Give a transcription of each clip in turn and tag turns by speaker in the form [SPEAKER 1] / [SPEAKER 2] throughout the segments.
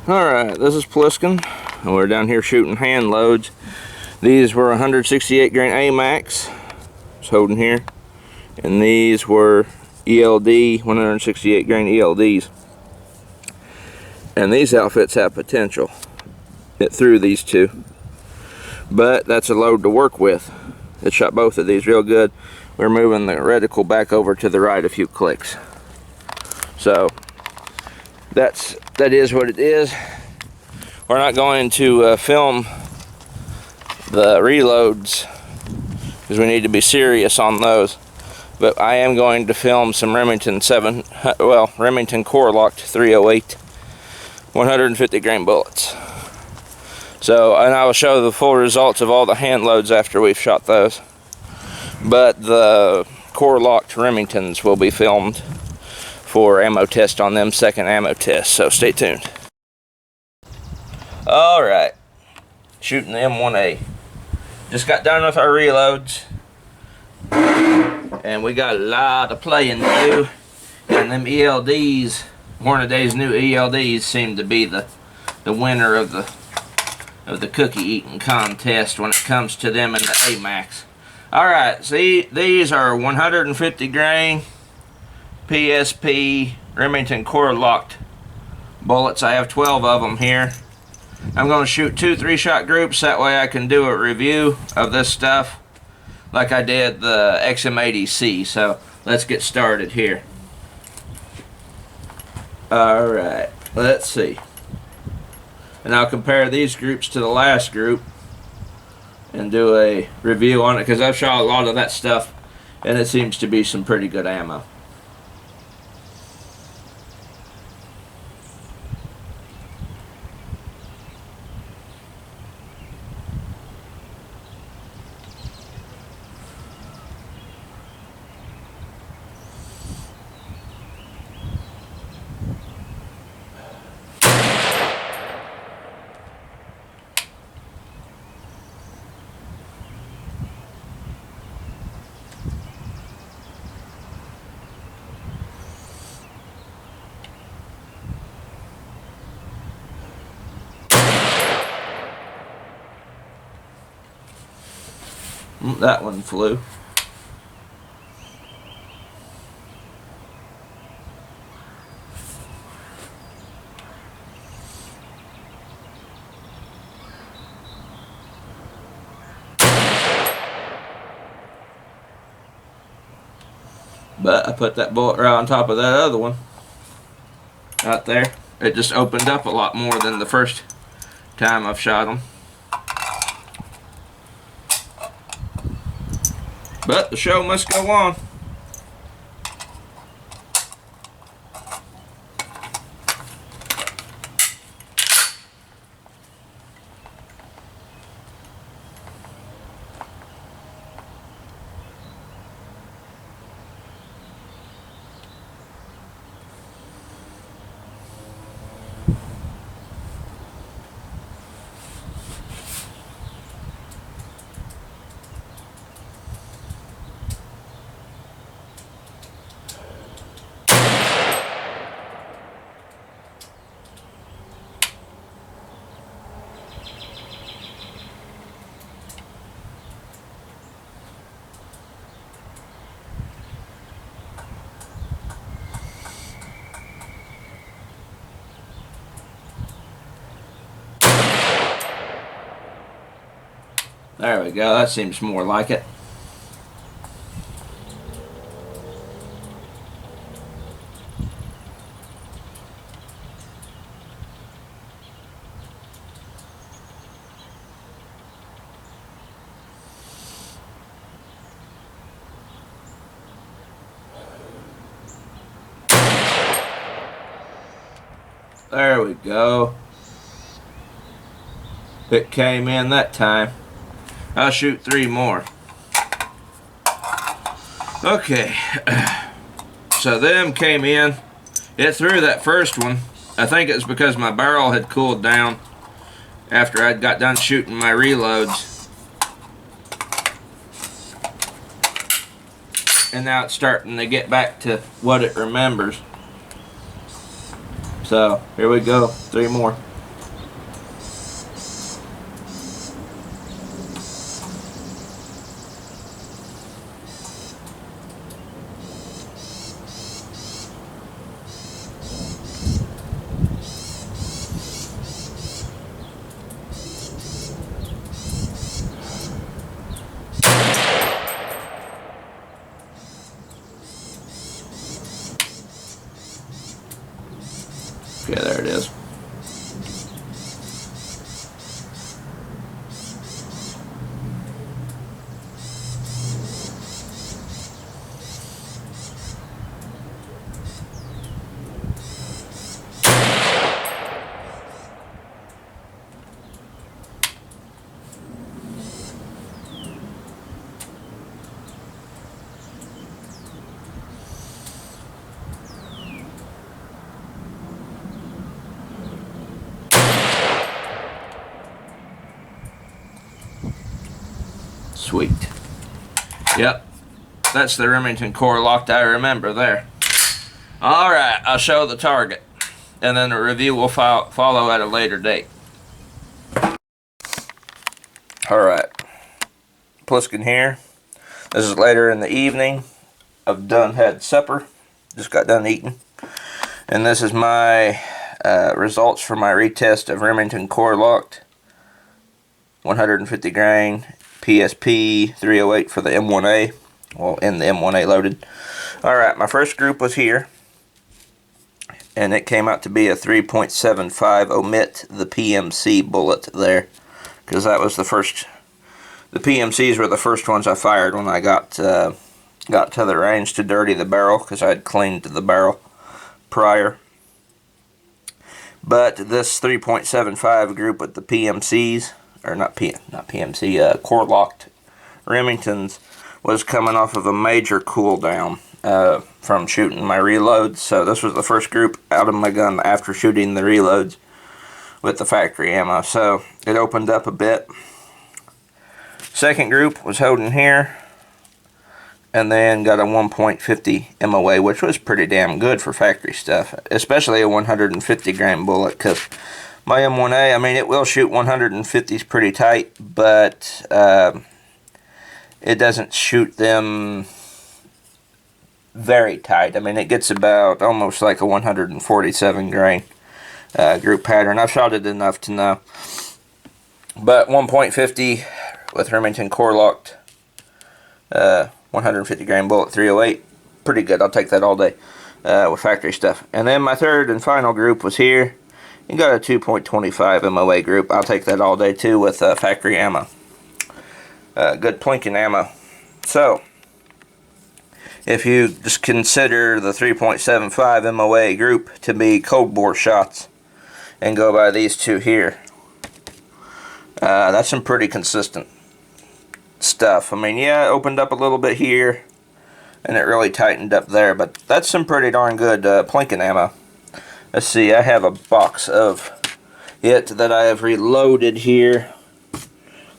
[SPEAKER 1] Alright, this is Plisken, and we're down here shooting hand loads. These were 168 grain AMAX, just holding here, and these were ELD, 168 grain ELDs. And these outfits have potential through these two, but that's a load to work with. It shot both of these real good. We're moving the reticle back over to the right a few clicks. So that is what it is. We're not going to film the reloads because we need to be serious on those, but I am going to film some Remington Remington Corelokt 308 150 grain bullets. So, and I will show the full results of all the hand loads after we've shot those, but the Corelokt Remingtons will be filmed for ammo test on them, second ammo test, so stay tuned. Alright, shooting the M1A. Just got done with our reloads, and we got a lot of playing to do, and them ELDs, M1A's new ELDs seem to be the winner of the cookie eating contest when it comes to them and the AMAX. Alright, see, these are 150 grain PSP Remington Corelokt bullets. I have 12 of them here. I'm going to shoot 2 3-shot groups, that way I can do a review of this stuff like I did the XM80C. So let's get started here. Alright, let's see. And I'll compare these groups to the last group and do a review on it, because I've shot a lot of that stuff and it seems to be some pretty good ammo. That one flew. But I put that bullet right on top of that other one out there. It just opened up a lot more than the first time I've shot them. But the show must go on. There we go, that seems more like it. There we go. It came in that time. I'll shoot 3 more. Okay, so them came in. It threw that first one. I think it's because my barrel had cooled down after I'd got done shooting my reloads. And now it's starting to get back to what it remembers. So, here we go, 3 more. Sweet. Yep, that's the Remington Corelokt I remember there. Alright, I'll show the target, and then the review will follow at a later date. Alright, Plisken here. This is later in the evening. I've had supper, just got done eating. And this is my results for my retest of Remington Corelokt. 150 grain, PSP 308 for the M1A. Well, in the M1A loaded. Alright, my first group was here. And it came out to be a 3.75, omit the PMC bullet there. Because that was the first, the PMCs were the first ones I fired when I got to the range to dirty the barrel, because I had cleaned the barrel prior. But this 3.75 group with the PMCs, or not PMC, Corelokt Remingtons, was coming off of a major cooldown from shooting my reloads. So this was the first group out of my gun after shooting the reloads with the factory ammo. So it opened up a bit. Second group was holding here, and then got a 1.50 MOA, which was pretty damn good for factory stuff, especially a 150 grain bullet, because my M1A, I mean, it will shoot 150s pretty tight, but it doesn't shoot them very tight. I mean, it gets about almost like a 147 grain group pattern. I've shot it enough to know. But 1.50 with Remington Corelokt, 150 grain bullet 308, pretty good. I'll take that all day with factory stuff. And then my third and final group was here. You got a 2.25 MOA group. I'll take that all day too with factory ammo. Good plinking ammo. So if you just consider the 3.75 MOA group to be cold bore shots and go by these two here, that's some pretty consistent stuff. I mean, yeah, it opened up a little bit here and it really tightened up there, but that's some pretty darn good plinking ammo. Let's see, I have a box of it that I have reloaded here.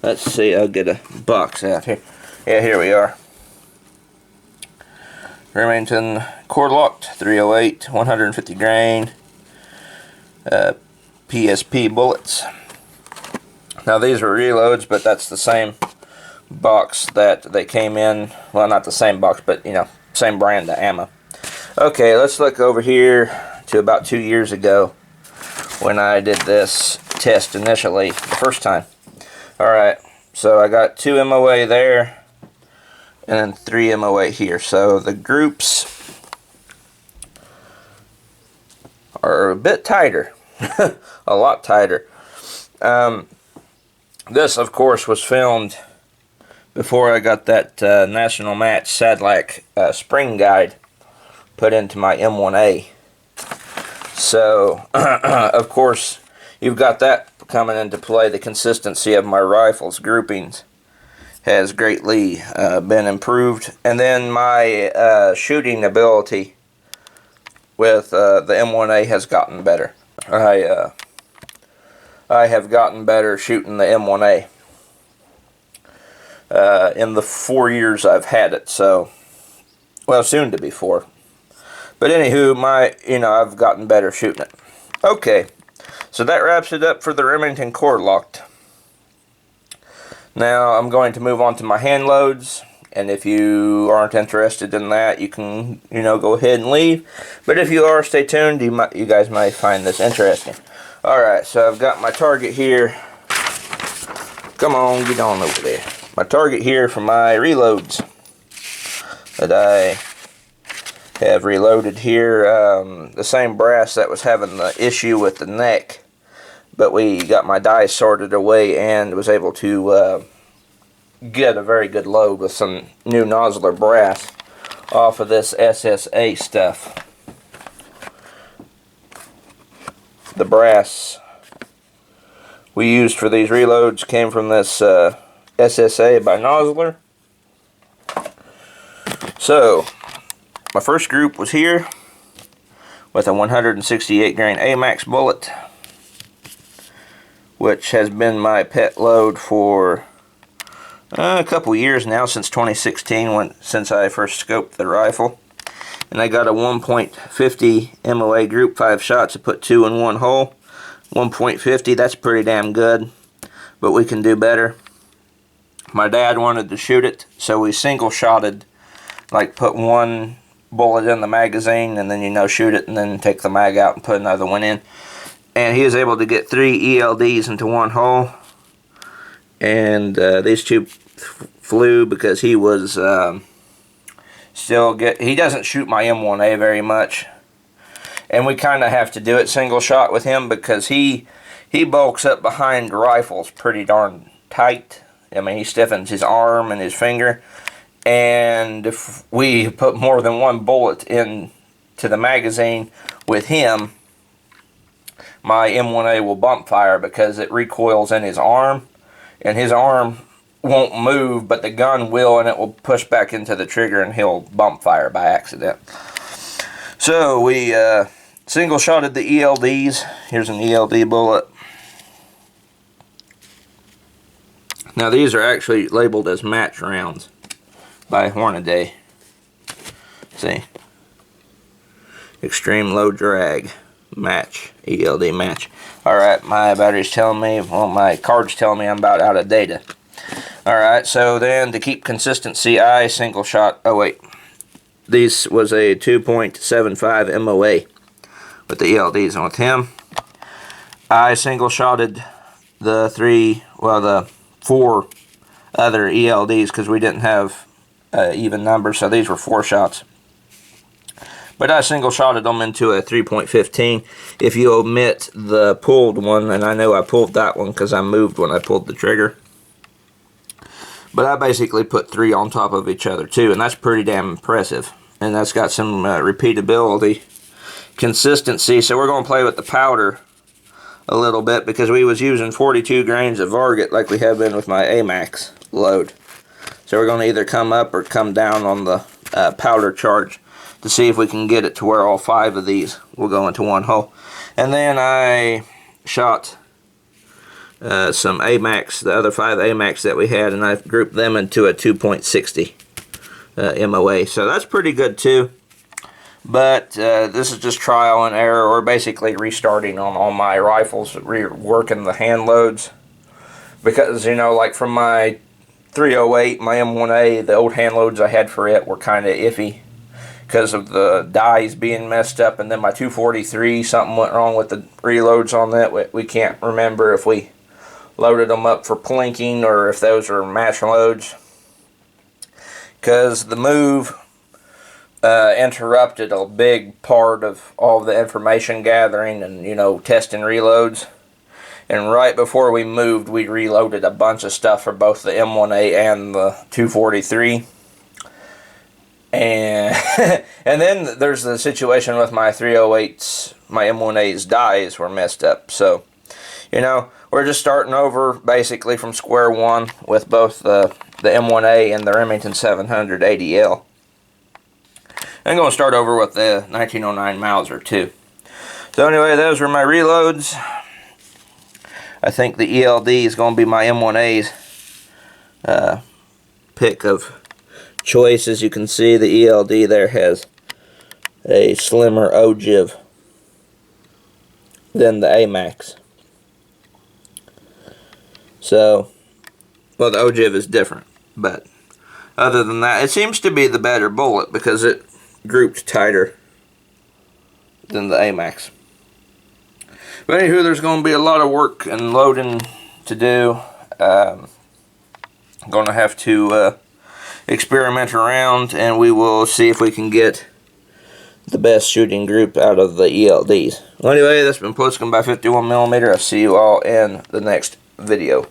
[SPEAKER 1] Let's see, I'll get a box out here. Yeah, here we are. Remington Corelokt 308, 150 grain, PSP bullets. Now these were reloads, but that's the same box that they came in. Well, not the same box, but you know, same brand of ammo. Okay, let's look over here to about 2 years ago when I did this test initially the first time. Alright, so I got 2 MOA there and then 3 MOA here. So the groups are a bit tighter, a lot tighter. This, of course, was filmed before I got that National Match Sadlac spring guide put into my M1A. So, of course, you've got that coming into play. The consistency of my rifles groupings has greatly been improved. And then my shooting ability with the M1A has gotten better. I have gotten better shooting the M1A in the 4 years I've had it. So, well, soon to be 4. But anywho, I've gotten better shooting it. Okay, so that wraps it up for the Remington Corelokt. Now I'm going to move on to my hand loads, and if you aren't interested in that, you can, go ahead and leave. But if you are, stay tuned. You guys might find this interesting. All right, so I've got my target here. Come on, get on over there. My target here for my reloads that I have reloaded here, the same brass that was having the issue with the neck, but we got my dies sorted away and was able to get a very good load with some new nozzler brass off of this SSA stuff. The brass we used for these reloads came from this SSA by Nozzler. So my first group was here with a 168 grain AMAX bullet, which has been my pet load for a couple years now, since 2016, since I first scoped the rifle. And I got a 1.50 M1A group, 5 shots. I put 2 in one hole. 1.50, that's pretty damn good, but we can do better. My dad wanted to shoot it, so we single shotted, like put one bullet in the magazine and then, you know, shoot it and then take the mag out and put another one in. And he was able to get 3 ELDs into one hole. And these two flew because he was he doesn't shoot my M1A very much. And we kind of have to do it single shot with him because he bulks up behind rifles pretty darn tight. I mean, he stiffens his arm and his finger. And if we put more than one bullet in to the magazine with him, my M1A will bump fire because it recoils in his arm. And his arm won't move, but the gun will, and it will push back into the trigger and he'll bump fire by accident. So we single shotted the ELDs. Here's an ELD bullet. Now these are actually labeled as match rounds by Hornaday. See? Extreme low drag match, ELD match. Alright, my battery's telling me, well, my card's telling me I'm about out of data. Alright, so then to keep consistency, I single shot, oh wait, this was a 2.75 MOA with the ELDs, and with him, I single shotted the 4 other ELDs because we didn't have even numbers, so these were 4 shots. But I single shotted them into a 3.15. If you omit the pulled one, and I know I pulled that one because I moved when I pulled the trigger. But I basically put 3 on top of each other too, and that's pretty damn impressive. And that's got some repeatability, consistency. So we're going to play with the powder a little bit because we was using 42 grains of Varget like we have been with my AMAX load. So we're going to either come up or come down on the powder charge to see if we can get it to where all 5 of these will go into one hole. And then I shot some AMAX, the other 5 AMAX that we had, and I grouped them into a 2.60 MOA. So that's pretty good too. But this is just trial and error, or basically restarting on all my rifles, reworking the hand loads. Because, you know, like from my 308, my M1A, the old hand loads I had for it were kind of iffy because of the dies being messed up. And then my 243, something went wrong with the reloads on that. We can't remember if we loaded them up for plinking or if those are match loads. Because the move interrupted a big part of all the information gathering and, you know, testing reloads. And right before we moved, we reloaded a bunch of stuff for both the M1A and the 243. And and then there's the situation with my 308s, my M1A's dies were messed up. So, you know, we're just starting over basically from square one with both the M1A and the Remington 700 ADL. I'm going to start over with the 1909 Mauser too. So anyway, those were my reloads. I think the ELD is going to be my M1A's pick of choice. As you can see, the ELD there has a slimmer ogive than the AMAX. So, well, the ogive is different, but other than that, it seems to be the better bullet because it grouped tighter than the AMAX. But anywho, there's going to be a lot of work and loading to do. I'm going to have to experiment around, and we will see if we can get the best shooting group out of the ELDs. Well, anyway, that's been Plisken by 51mm. I'll see you all in the next video.